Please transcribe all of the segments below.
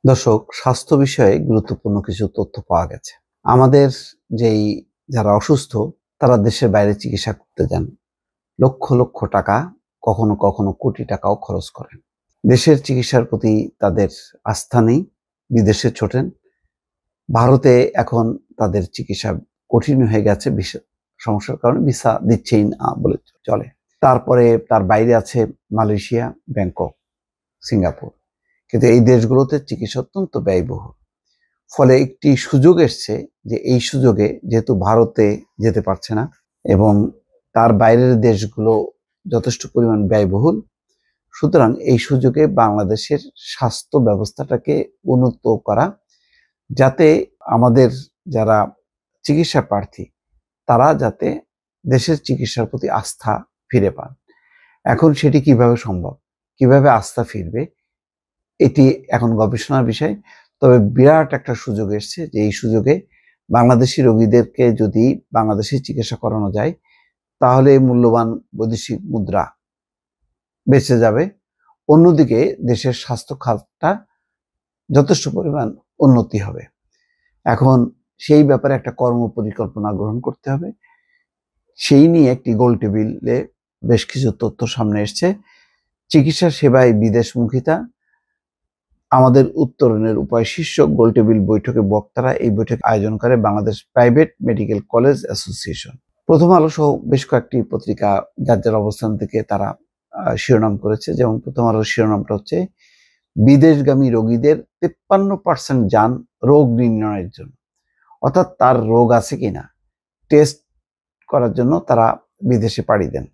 দর্শক, স্বাস্থ্য বিষয়ে গুরুত্বপূর্ণ কিছু তথ্য পাওয়া গেছে। আমাদের যেই যারা অসুস্থ তারা দেশের বাইরে চিকিৎসা করতে যান। লক্ষ লক্ষ টাকা, কখনো কখনো কোটি টাকাও খরচ করেন। দেশের চিকিৎসার প্রতি তাদের আস্থা নেই, বিদেশে ছোটেন। ভারতে এখন তাদের চিকিৎসা কঠিন হয়ে গেছে, সমস্যার কারণে ভিসা দিচ্ছেই না বলে চলে। তারপরে তার বাইরে আছে মালয়েশিয়া, ব্যাংকক, সিঙ্গাপুর। কিন্তু এই দেশগুলোতে চিকিৎসা অত্যন্ত ব্যয়বহুল। ফলে একটি সুযোগ এসছে যে এই সুযোগে যেহেতু ভারতে যেতে পারছে না এবং তার বাইরের দেশগুলো যথেষ্ট পরিমাণ ব্যয়বহুল, সুতরাং এই সুযোগে বাংলাদেশের স্বাস্থ্য ব্যবস্থাটাকে উন্নত করা, যাতে আমাদের যারা চিকিৎসা প্রার্থী তারা যাতে দেশের চিকিৎসার প্রতি আস্থা ফিরে পান। এখন সেটি কিভাবে সম্ভব, কিভাবে আস্থা ফিরবে, এটি এখন গবেষণার বিষয়। তবে বিরাট একটা সুযোগ এসছে যে এই সুযোগে বাংলাদেশি রোগীদেরকে যদি বাংলাদেশে চিকিৎসা করানো যায় তাহলে মূল্যবান বৈদেশিক মুদ্রা বেঁচে যাবে। অন্যদিকে দেশের স্বাস্থ্য খাতটা যথেষ্ট পরিমাণ উন্নতি হবে। এখন সেই ব্যাপারে একটা কর্ম পরিকল্পনা গ্রহণ করতে হবে। সেই নিয়ে একটি গোল টেবিলে বেশ কিছু তথ্য সামনে এসছে। চিকিৎসা সেবায় বিদেশমুখিতা, আমাদের উত্তরণের উপায় শীর্ষক গোলটেবিল বৈঠকে বক্তারা এই বৈঠক আয়োজন করে Bangladesh private medical college association. প্রথম আলো সহ বেশ কয়েকটি পত্রিকা যার যার অবস্থান থেকে তারা শিরোনাম করেছে। যেমন প্রথম আলোর শিরোনামটা হচ্ছে, বিদেশগামী রোগীদের 53% যান রোগ নির্ণয়ের জন্য, অর্থাৎ তার রোগ আছে কিনা টেস্ট করার জন্য তারা বিদেশে পাড়ি দেন।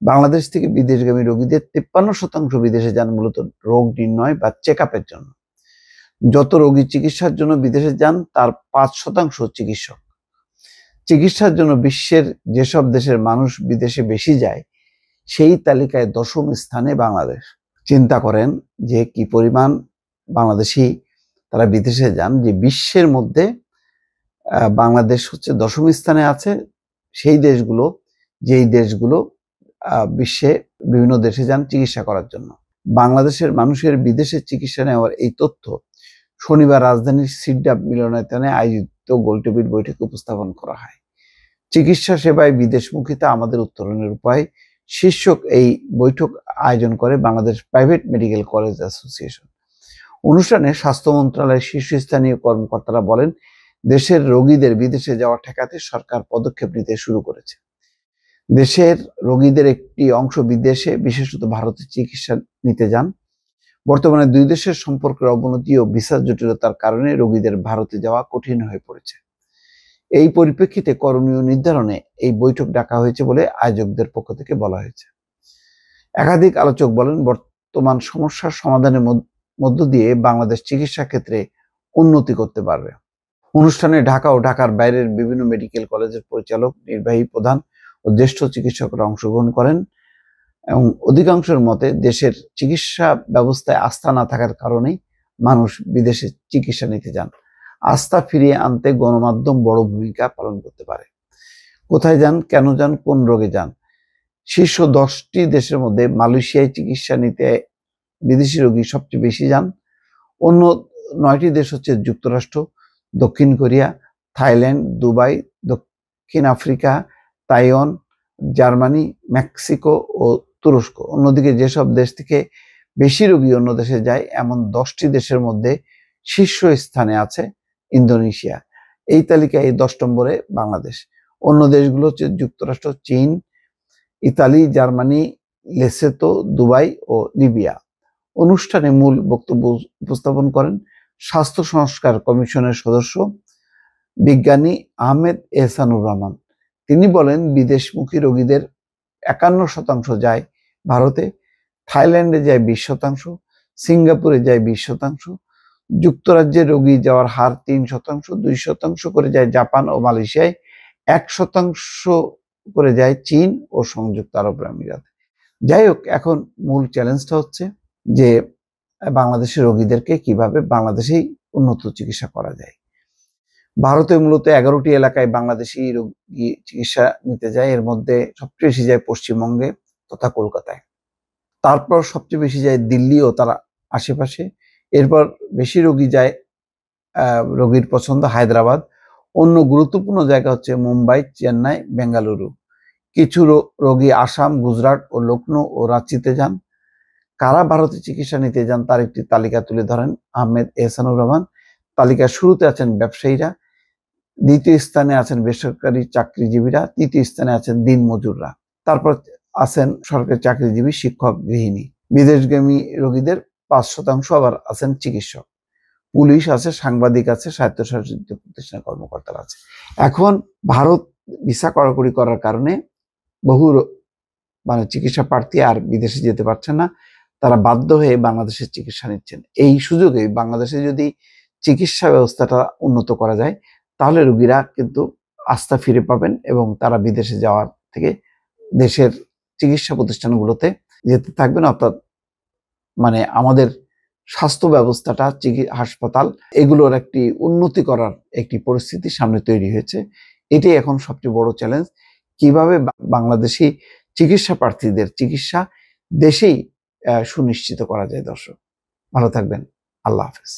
বাংলাদেশ থেকে বিদেশগামী রোগীদের 53% বিদেশে যান মূলত রোগ নির্ণয় বা চেক আপের জন্য। যত রোগী চিকিৎসার জন্য বিদেশে যান তার 5% চিকিৎসক। চিকিৎসার জন্য বিশ্বের যেসব দেশের মানুষ বিদেশে বেশি যায় সেই তালিকায় 10ম স্থানে বাংলাদেশ। চিন্তা করেন যে কি পরিমাণ বাংলাদেশি তারা বিদেশে যান, যে বিশ্বের মধ্যে বাংলাদেশ হচ্ছে 10ম স্থানে আছে। সেই দেশগুলো, যেই দেশগুলো বিশ্বে বিভিন্ন দেশে যান চিকিৎসা করার জন্য। বাংলাদেশের মানুষের বিদেশে চিকিৎসা নেওয়ার এই তথ্য শনিবার রাজধানীর সিডাব মিলনায়তনে আয়োজিত গোলটেবিল বৈঠকে উপস্থাপন করা হয়। চিকিৎসা সেবায় বিদেশমুখিতা আমাদের উত্তরণের উপায় শীর্ষক এই বৈঠক আয়োজন করে Bangladesh private medical college association. অনুষ্ঠানে স্বাস্থ্য মন্ত্রণালয়ের শীর্ষস্থানীয় কর্মকর্তারা বলেন, দেশের রোগীদের বিদেশে যাওয়া ঠেকাতে সরকার পদক্ষেপ নিতে শুরু করেছে। দেশের রোগীদের একটি অংশ বিদেশে, বিশেষত ভারতে চিকিৎসা নিতে যান। বর্তমানে দুই দেশের সম্পর্কের অবনতি ও ভিসা জটিলতার কারণে রোগীদের ভারতে যাওয়া কঠিন হয়ে পড়েছে। এই পরিপ্রেক্ষিতে করণীয় নির্ধারণে এই বৈঠক ডাকা হয়েছে বলে আয়োজকদের পক্ষ থেকে বলা হয়েছে। একাধিক আলোচক বলেন, বর্তমান সমস্যার সমাধানের মধ্য দিয়ে বাংলাদেশ চিকিৎসা ক্ষেত্রে উন্নতি করতে পারবে। অনুষ্ঠানে ঢাকা ও ঢাকার বাইরের বিভিন্ন মেডিকেল কলেজের পরিচালক, নির্বাহী প্রধান ও জ্যেষ্ঠ চিকিৎসকরা অংশগ্রহণ করেন এবং অধিকাংশের মতে দেশের চিকিৎসা ব্যবস্থায় আস্থা না থাকার কারণেই মানুষ বিদেশে চিকিৎসা নিতে যান। আস্থা ফিরিয়ে আনতে গণমাধ্যম বড় ভূমিকা পালন করতে পারে। কোথায় যান, কেন যান, কোন রোগে যান? শীর্ষ 10টি দেশের মধ্যে মালয়েশিয়ায় চিকিৎসা নিতে বিদেশি রোগী সবচেয়ে বেশি যান। অন্য 9টি দেশ হচ্ছে যুক্তরাষ্ট্র, দক্ষিণ কোরিয়া, থাইল্যান্ড, দুবাই, দক্ষিণ আফ্রিকা, তাইওয়ান, জার্মানি, মেক্সিকো ও তুরস্ক। অন্যদিকে যেসব দেশ থেকে বেশি রোগী অন্য দেশে যায় এমন 10টি দেশের মধ্যে শীর্ষ স্থানে আছে ইন্দোনেশিয়া। এই তালিকায় 10 নম্বরে বাংলাদেশ। অন্য দেশগুলো হচ্ছে যুক্তরাষ্ট্র, চীন, ইতালি, জার্মানি, লেসোতো, দুবাই ও লিবিয়া। অনুষ্ঠানে মূল বক্তব্য উপস্থাপন করেন স্বাস্থ্য সংস্কার কমিশনের সদস্য বিজ্ঞানী আহমেদ এহসানুর রহমান। তিনি বলেন, বিদেশমুখী রোগীদের 51% যায় ভারতে, থাইল্যান্ডে যায় 20%, সিঙ্গাপুরে যায় 20%, যুক্তরাজ্যে রোগী যাওয়ার হার 3%, 2% করে যায় জাপান ও মালয়েশিয়ায়, 1% করে যায় চীন ও সংযুক্ত আরব আমিরাত। যাই হোক, এখন মূল চ্যালেঞ্জটা হচ্ছে যে বাংলাদেশের রোগীদেরকে কিভাবে বাংলাদেশেই উন্নত চিকিৎসা করা যায়। ভারতে মূলত 11টি এলাকায় বাংলাদেশি রোগী চিকিৎসা নিতে যায়। এর মধ্যে সবচেয়ে বেশি যায় পশ্চিমবঙ্গে তথা কলকাতায়। তারপর সবচেয়ে বেশি যায় দিল্লি ও তার আশেপাশে, এরপর বেশি রোগী যায়, রোগীর পছন্দ হায়দ্রাবাদ। অন্য গুরুত্বপূর্ণ জায়গা হচ্ছে মুম্বাই, চেন্নাই, বেঙ্গালুরু। কিছু রোগী আসাম, গুজরাট ও লখনৌ ও রাঁচিতে যান। কারা ভারতে চিকিৎসা নিতে যান তার একটি তালিকা তুলে ধরেন আহমেদ এহসানুর রহমান। তালিকার শুরুতে আছেন ব্যবসায়ীরা, দ্বিতীয় স্থানে আছেন বেসরকারি চাকরিজীবীরা, তৃতীয় স্থানে আছেন দিনমজুররা, তারপর আছেন সরকারি চাকরিজীবী, শিক্ষক, গৃহিণী। বিদেশগামী রোগীদের 5% আবার আছেন চিকিৎসক, পুলিশ আছে, সাংবাদিক আছে, স্বায়ত্তশাসিত প্রতিষ্ঠানের কর্মকর্তারা আছে। এখন ভারত ভিসা কড়াকড়ি করার কারণে বহু চিকিৎসা প্রার্থী আর বিদেশে যেতে পারছেন না, তারা বাধ্য হয়ে বাংলাদেশের চিকিৎসা নিচ্ছেন। এই সুযোগে বাংলাদেশে যদি চিকিৎসা ব্যবস্থাটা উন্নত করা যায় তাহলে রোগীরা কিন্তু আস্থা ফিরে পাবেন এবং তারা বিদেশে যাওয়ার থেকে দেশের চিকিৎসা প্রতিষ্ঠানগুলোতে যেতে থাকবেন। অর্থাৎ আমাদের স্বাস্থ্য ব্যবস্থাটা, হাসপাতাল, এগুলোর একটি উন্নতি করার একটি পরিস্থিতি সামনে তৈরি হয়েছে। এটাই এখন সবচেয়ে বড় চ্যালেঞ্জ, কিভাবে বাংলাদেশি চিকিৎসা প্রার্থীদের চিকিৎসা দেশেই সুনিশ্চিত করা যায়। দর্শক ভালো থাকবেন, আল্লাহ হাফেজ।